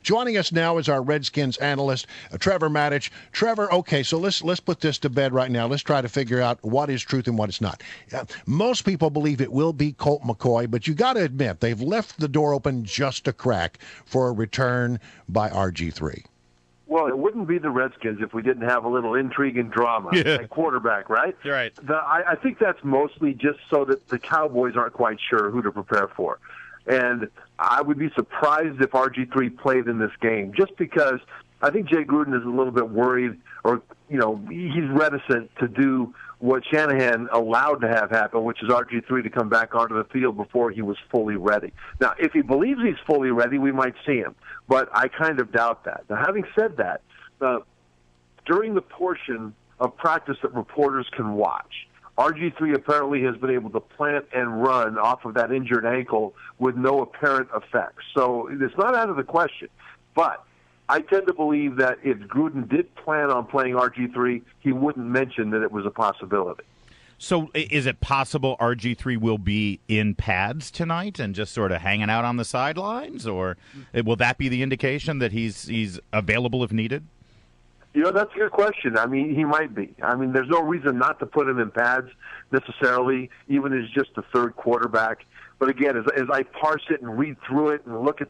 Joining us now is our Redskins analyst, Trevor Matich. Trevor, okay, so let's put this to bed right now. Let's try to figure out what is truth and what is not. Most people believe it will be Colt McCoy, but you got to admit they've left the door open just a crack for a return by RG3. Well, it wouldn't be the Redskins if we didn't have a little intrigue and drama at quarterback, right? You're right. I think that's mostly just so that the Cowboys aren't quite sure who to prepare for. And I would be surprised if RG3 played in this game, just because I think Jay Gruden is a little bit worried, or, he's reticent to do what Shanahan allowed to have happen, which is RG3 to come back onto the field before he was fully ready. Now, if he believes he's fully ready, we might see him, but I kind of doubt that. Now, having said that, during the portion of practice that reporters can watch, RG3 apparently has been able to plant and run off of that injured ankle with no apparent effects. So it's not out of the question, but I tend to believe that if Gruden did plan on playing RG3, he wouldn't mention that it was a possibility. So is it possible RG3 will be in pads tonight and just sort of hanging out on the sidelines? Or will that be the indication that he's available if needed? That's a good question. I mean, he might be. I mean, there's no reason not to put him in pads necessarily, even as just the third quarterback. But again, as I parse it and read through it and look at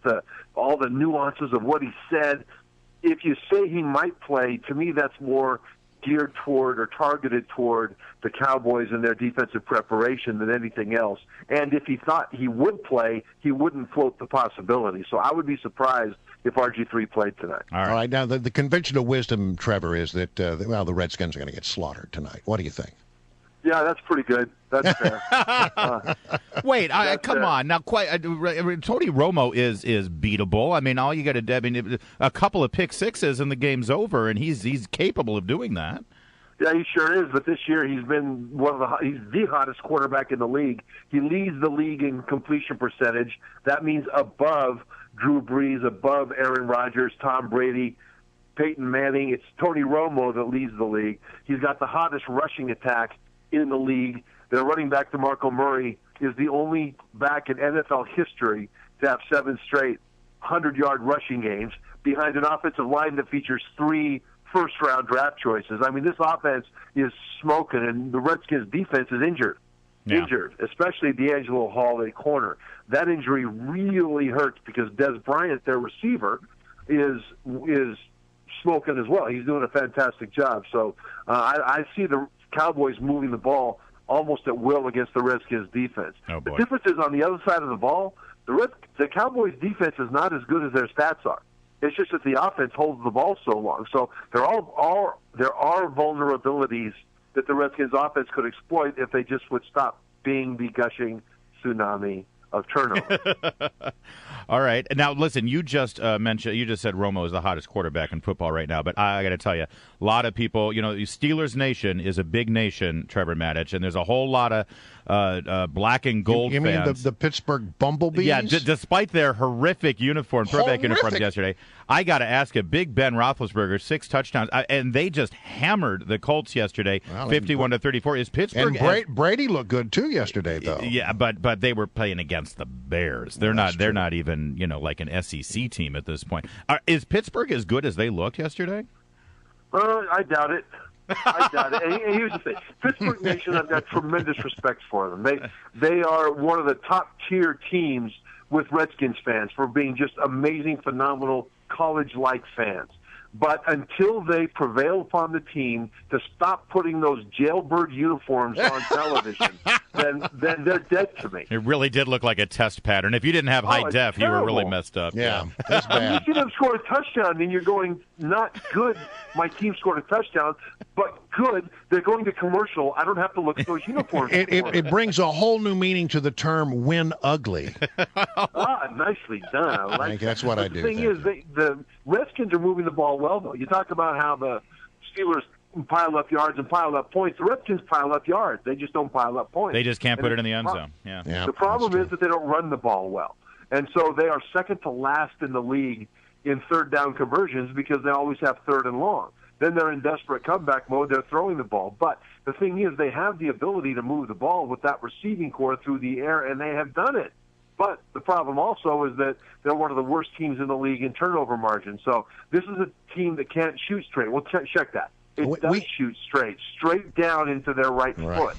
all the nuances of what he said, if you say he might play, to me that's more geared toward or targeted toward the Cowboys and their defensive preparation than anything else. And if he thought he would play, he wouldn't float the possibility. So I would be surprised if RG3 played tonight. All right. Now, the conventional wisdom, Trevor, is that, the Redskins are going to get slaughtered tonight. What do you think? Yeah, that's pretty good. That's fair. Wait, come on. Now, Tony Romo is beatable. I mean, all you got to do, a couple of pick sixes and the game's over, and he's capable of doing that. Yeah, he sure is. But this year he's been he's the hottest quarterback in the league. He leads the league in completion percentage. That means above Drew Brees, above Aaron Rodgers, Tom Brady, Peyton Manning. It's Tony Romo that leads the league. He's got the hottest rushing attack in the league. Their running back, DeMarco Murray, is the only back in NFL history to have 7 straight 100-yard rushing games behind an offensive line that features 3 first-round draft choices. I mean, this offense is smoking, and the Redskins' defense is injured. Yeah. Injured, especially D'Angelo Hall at corner. That injury really hurts because Des Bryant, their receiver, is smoking as well. He's doing a fantastic job. So I see the Cowboys moving the ball almost at will against the Redskins' defense. Oh, boy. The difference is on the other side of the ball, the Cowboys' defense is not as good as their stats are. It's just that the offense holds the ball so long. So there are vulnerabilities that the Redskins' offense could exploit if they just would stop being the gushing tsunami of turnover. All right. Now, listen, you just said Romo is the hottest quarterback in football right now, but I got to tell you, a lot of people, Steelers Nation is a big nation, Trevor Matich, and there's a whole lot of black and gold you fans. mean the Pittsburgh Bumblebees? Yeah, despite their horrific throwback uniforms yesterday, I got to ask you, Big Ben Roethlisberger, 6 touchdowns, and they just hammered the Colts yesterday, 51-34. Is Pittsburgh and Brady looked good too yesterday, though. Yeah, but they were playing against the Bears. They're not even like an SEC team at this point. Is Pittsburgh as good as they looked yesterday? I doubt it. And here's the thing: Pittsburgh Nation, I've got tremendous respect for them. They are one of the top tier teams with Redskins fans for being just amazing, phenomenal college-like fans. But until they prevail upon the team to stop putting those jailbird uniforms on television, then they're dead to me. It really did look like a test pattern. If you didn't have high def, terrible. You were really messed up. Yeah, that's bad. You should have scored a touchdown, and you're going, not good, my team scored a touchdown, but good, they're going to commercial. I don't have to look at those uniforms. It brings a whole new meaning to the term win ugly. Nicely done. I think that's what I do. The thing is, the Redskins are moving the ball well, though. You talk about how the Steelers pile up yards and pile up points. The Redskins pile up yards. They just don't pile up points. They just can't put it in the end zone. Yeah. The problem is that they don't run the ball well. And so they are second to last in the league in third down conversions because they always have third and long. Then they're in desperate comeback mode. They're throwing the ball. But the thing is, they have the ability to move the ball with that receiving core through the air, and they have done it. But the problem also is that they're one of the worst teams in the league in turnover margin. So this is a team that can't shoot straight. Well, check that. It does shoot straight down into their right foot.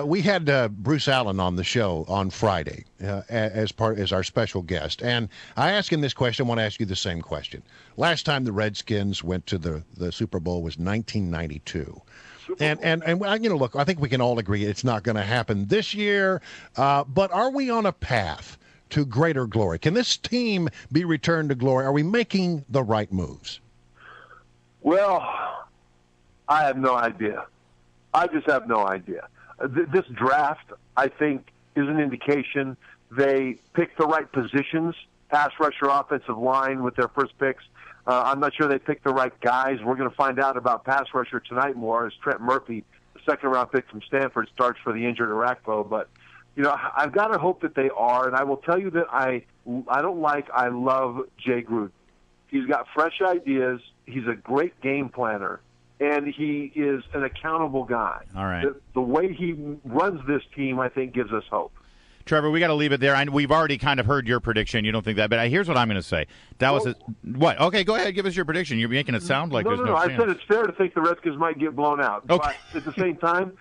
We had Bruce Allen on the show on Friday as our special guest, and I asked him this question. I want to ask you the same question. Last time the Redskins went to the Super Bowl was 1992. And look, I think we can all agree it's not going to happen this year. But are we on a path to greater glory? Can this team be returned to glory? Are we making the right moves? Well, I have no idea. I just have no idea. This draft, I think, is an indication they picked the right positions, pass rusher, offensive line with their first picks. I'm not sure they picked the right guys. We're going to find out about pass rusher tonight more as Trent Murphy, the second-round pick from Stanford, starts for the injured Arakpo. But, I've got to hope that they are. And I will tell you that I love Jay Gruden. He's got fresh ideas. He's a great game planner, and he is an accountable guy. All right. The way he runs this team, I think, gives us hope. Trevor, we got to leave it there. We've already kind of heard your prediction. You don't think that, but here's what I'm going to say. Dallas is what? Okay, go ahead. Give us your prediction. You're making it sound like there's no chance. I said it's fair to think the Redskins might get blown out. Okay. But at the same time,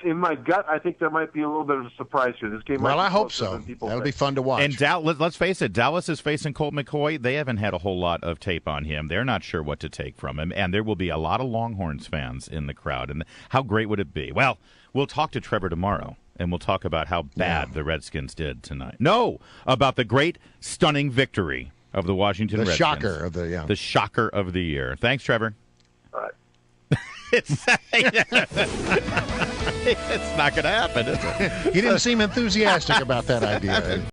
in my gut, I think there might be a little bit of a surprise here. This game. Well, I hope so. That'll be fun to watch. And let's face it, Dallas is facing Colt McCoy. They haven't had a whole lot of tape on him. They're not sure what to take from him, and there will be a lot of Longhorns fans in the crowd. And how great would it be? Well, we'll talk to Trevor tomorrow. And we'll talk about how bad the Redskins did tonight. No, about the great, stunning victory of the Washington Redskins. The shocker of the year. Thanks, Trevor. All right. It's not going to happen, is it? You didn't seem enthusiastic about that idea.